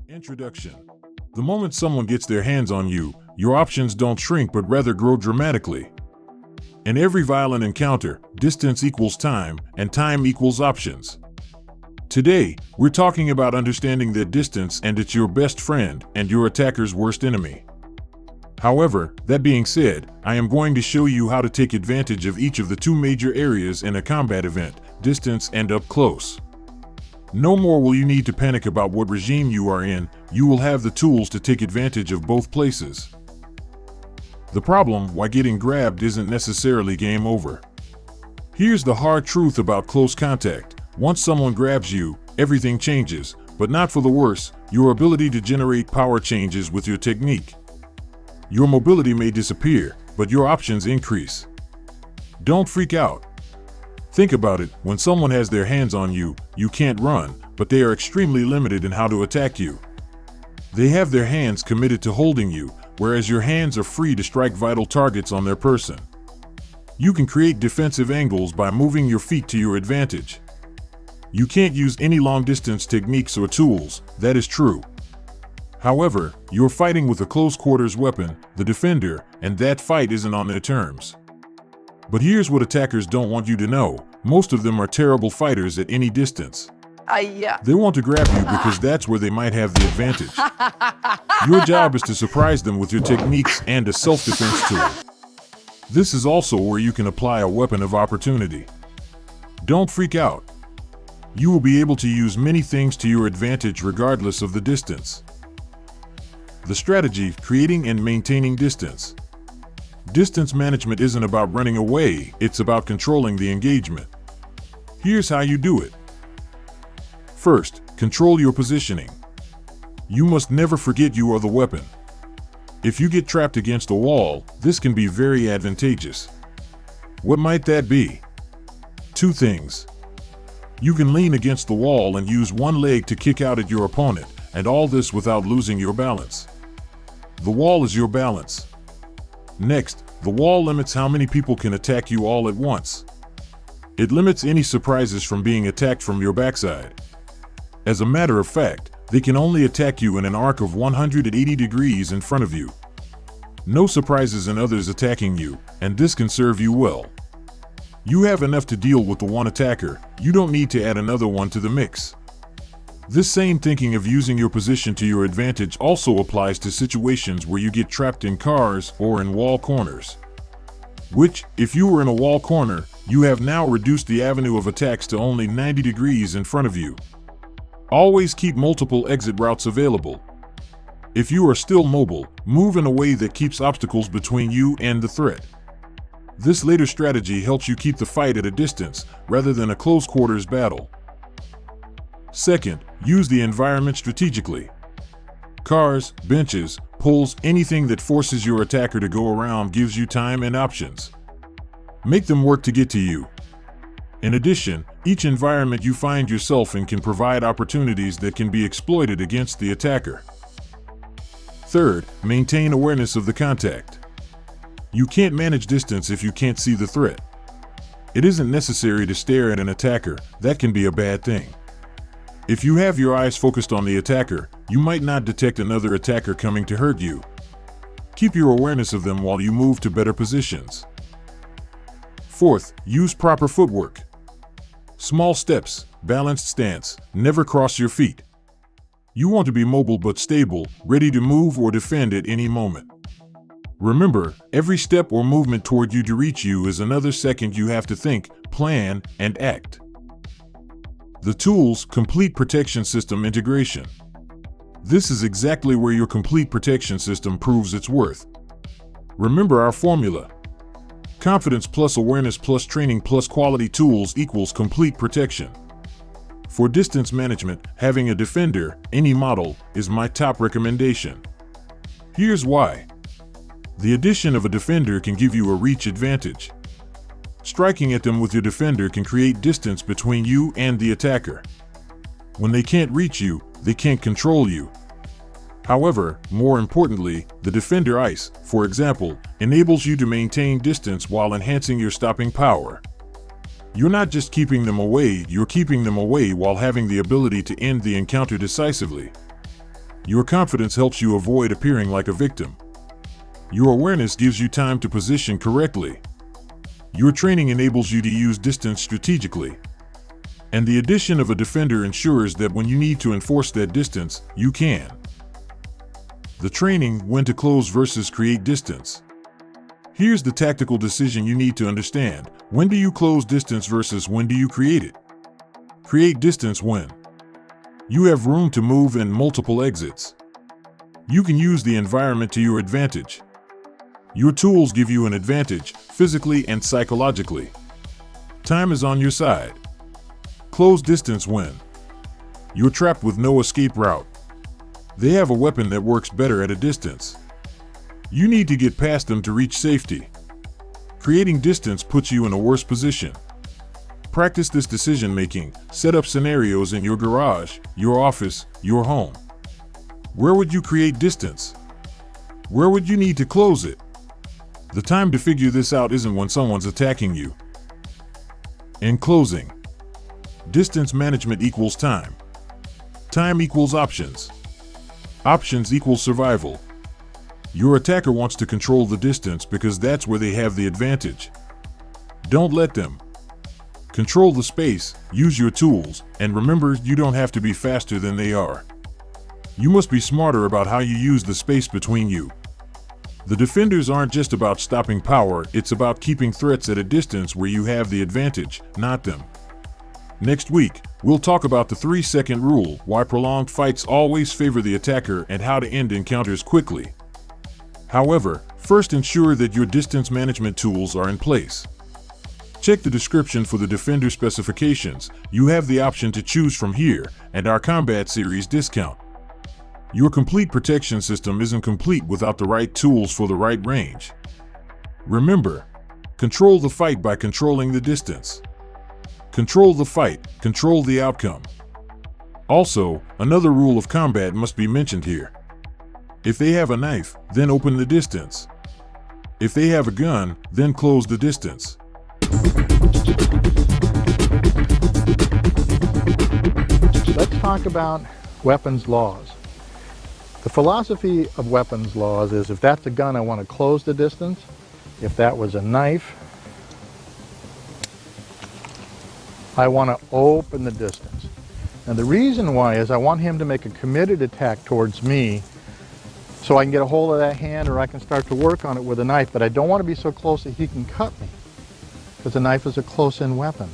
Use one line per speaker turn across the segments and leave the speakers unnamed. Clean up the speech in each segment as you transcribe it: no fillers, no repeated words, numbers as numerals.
Introduction. The moment someone gets their hands on you, your options don't shrink but rather grow dramatically. In every violent encounter, distance equals time, and time equals options. Today, we're talking about understanding that distance and it's your best friend and your attacker's worst enemy. However, that being said, I am going to show you how to take advantage of each of the two major areas in a combat event, distance and up close. No more will you need to panic about what regime you are in, you will have the tools to take advantage of both places. The problem, why getting grabbed isn't necessarily game over. Here's the hard truth about close contact. Once someone grabs you, everything changes, but not for the worse. Your ability to generate power changes with your technique. Your mobility may disappear, but your options increase. Don't freak out. Think about it, when someone has their hands on you, you can't run, but they are extremely limited in how to attack you. They have their hands committed to holding you, whereas your hands are free to strike vital targets on their person. You can create defensive angles by moving your feet to your advantage. You can't use any long-distance techniques or tools, that is true. However, you're fighting with a close-quarters weapon, the defender, and that fight isn't on their terms. But here's what attackers don't want you to know. Most of them are terrible fighters at any distance. They want to grab you because that's where they might have the advantage. Your job is to surprise them with your techniques and a self-defense tool. This is also where you can apply a weapon of opportunity. Don't freak out. You will be able to use many things to your advantage regardless of the distance. The strategy, creating and maintaining distance. Distance management isn't about running away, it's about controlling the engagement. Here's how you do it. First, control your positioning. You must never forget you are the weapon. If you get trapped against a wall, this can be very advantageous. What might that be? Two things. You can lean against the wall and use one leg to kick out at your opponent, and all this without losing your balance. The wall is your balance. Next, the wall limits how many people can attack you all at once. It limits any surprises from being attacked from your backside. As a matter of fact, they can only attack you in an arc of 180 degrees in front of you. No surprises in others attacking you, and this can serve you well. You have enough to deal with the one attacker, you don't need to add another one to the mix. This same thinking of using your position to your advantage also applies to situations where you get trapped in cars or in wall corners. Which, if you were in a wall corner, you have now reduced the avenue of attacks to only 90 degrees in front of you. Always keep multiple exit routes available. If you are still mobile, move in a way that keeps obstacles between you and the threat. This later strategy helps you keep the fight at a distance, rather than a close-quarters battle. Second, use the environment strategically. Cars, benches, poles, anything that forces your attacker to go around gives you time and options. Make them work to get to you. In addition, each environment you find yourself in can provide opportunities that can be exploited against the attacker. Third, maintain awareness of the contact. You can't manage distance if you can't see the threat. It isn't necessary to stare at an attacker, that can be a bad thing. If you have your eyes focused on the attacker, you might not detect another attacker coming to hurt you. Keep your awareness of them while you move to better positions. Fourth, use proper footwork. Small steps, balanced stance, never cross your feet. You want to be mobile but stable, ready to move or defend at any moment. Remember, every step or movement toward you to reach you is another second you have to think, plan, and act. The tools, Complete Protection System integration. This is exactly where your Complete Protection System proves its worth. Remember our formula. Confidence plus awareness plus training plus quality tools equals complete protection. For distance management, having a defender, any model, is my top recommendation. Here's why. The addition of a defender can give you a reach advantage. Striking at them with your defender can create distance between you and the attacker. When they can't reach you, they can't control you. However, more importantly, the defender ice, for example, enables you to maintain distance while enhancing your stopping power. You're not just keeping them away, you're keeping them away while having the ability to end the encounter decisively. Your confidence helps you avoid appearing like a victim. Your awareness gives you time to position correctly. Your training enables you to use distance strategically. And the addition of a defender ensures that when you need to enforce that distance, you can. The training, when to close versus create distance. Here's the tactical decision you need to understand. When do you close distance versus when do you create it? Create distance when you have room to move and multiple exits. You can use the environment to your advantage. Your tools give you an advantage, physically and psychologically. Time is on your side. Close distance when you're trapped with no escape route. They have a weapon that works better at a distance. You need to get past them to reach safety. Creating distance puts you in a worse position. Practice this decision making. Set up scenarios in your garage, your office, your home. Where would you create distance? Where would you need to close it? The time to figure this out isn't when someone's attacking you. In closing, distance management equals time. Time equals options. Options equals survival. Your attacker wants to control the distance because that's where they have the advantage. Don't let them. Control the space, use your tools, and remember, you don't have to be faster than they are. You must be smarter about how you use the space between you. The defenders aren't just about stopping power, it's about keeping threats at a distance where you have the advantage, not them. Next week, we'll talk about the 3-second rule, why prolonged fights always favor the attacker, and how to end encounters quickly. However, first ensure that your distance management tools are in place. Check the description for the defender specifications. You have the option to choose from here, and our Combat Series discount. Your complete protection system isn't complete without the right tools for the right range. Remember, control the fight by controlling the distance. Control the fight, control the outcome. Also, another rule of combat must be mentioned here. If they have a knife, then open the distance. If they have a gun, then close the distance.
Let's talk about weapons laws. The philosophy of weapons laws is if that's a gun, I want to close the distance. If that was a knife, I want to open the distance. And the reason why is I want him to make a committed attack towards me so I can get a hold of that hand or I can start to work on it with a knife, but I don't want to be so close that he can cut me because a knife is a close-in weapon.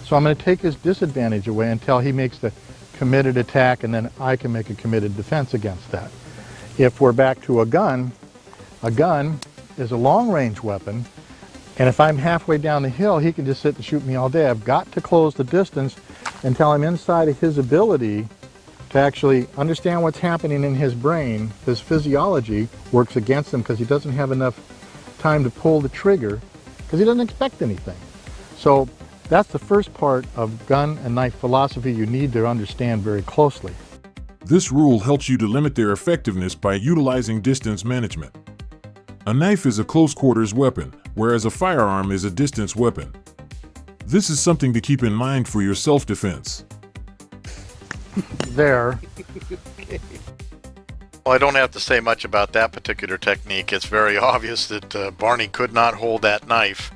So I'm going to take his disadvantage away until he makes the committed attack, and then I can make a committed defense against that. If we're back to a gun is a long-range weapon, and if I'm halfway down the hill, he can just sit and shoot me all day. I've got to close the distance until I'm inside of his ability to actually understand what's happening in his brain. His physiology works against him because he doesn't have enough time to pull the trigger because he doesn't expect anything. So that's the first part of gun and knife philosophy you need to understand very closely.
This rule helps you to limit their effectiveness by utilizing distance management. A knife is a close-quarters weapon, whereas a firearm is a distance weapon. This is something to keep in mind for your self-defense.
There.
Well, I don't have to say much about that particular technique. It's very obvious that Barney could not hold that knife.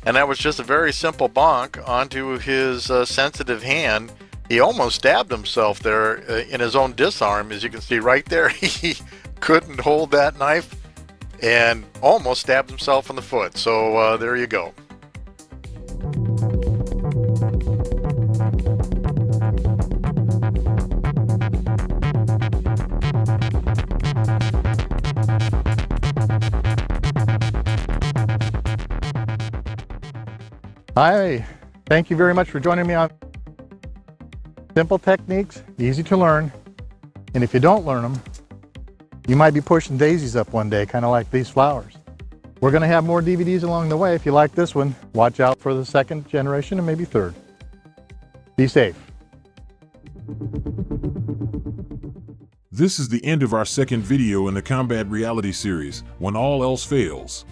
And that was just a very simple bonk onto his sensitive hand. He almost stabbed himself there in his own disarm. As you can see right there, he couldn't hold that knife and almost stabbed himself in the foot. So there you go.
Hi, thank you very much for joining me on simple techniques, easy to learn, and if you don't learn them, you might be pushing daisies up one day, kind of like these flowers. We're going to have more DVDs along the way. If you like this one, watch out for the second generation and maybe third. Be safe.
This is the end of our second video in the Combat Reality series, When All Else Fails.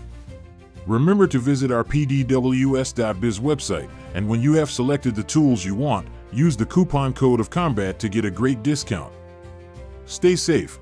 Remember to visit our pdws.biz website, and when you have selected the tools you want, use the coupon code of combat to get a great discount. Stay safe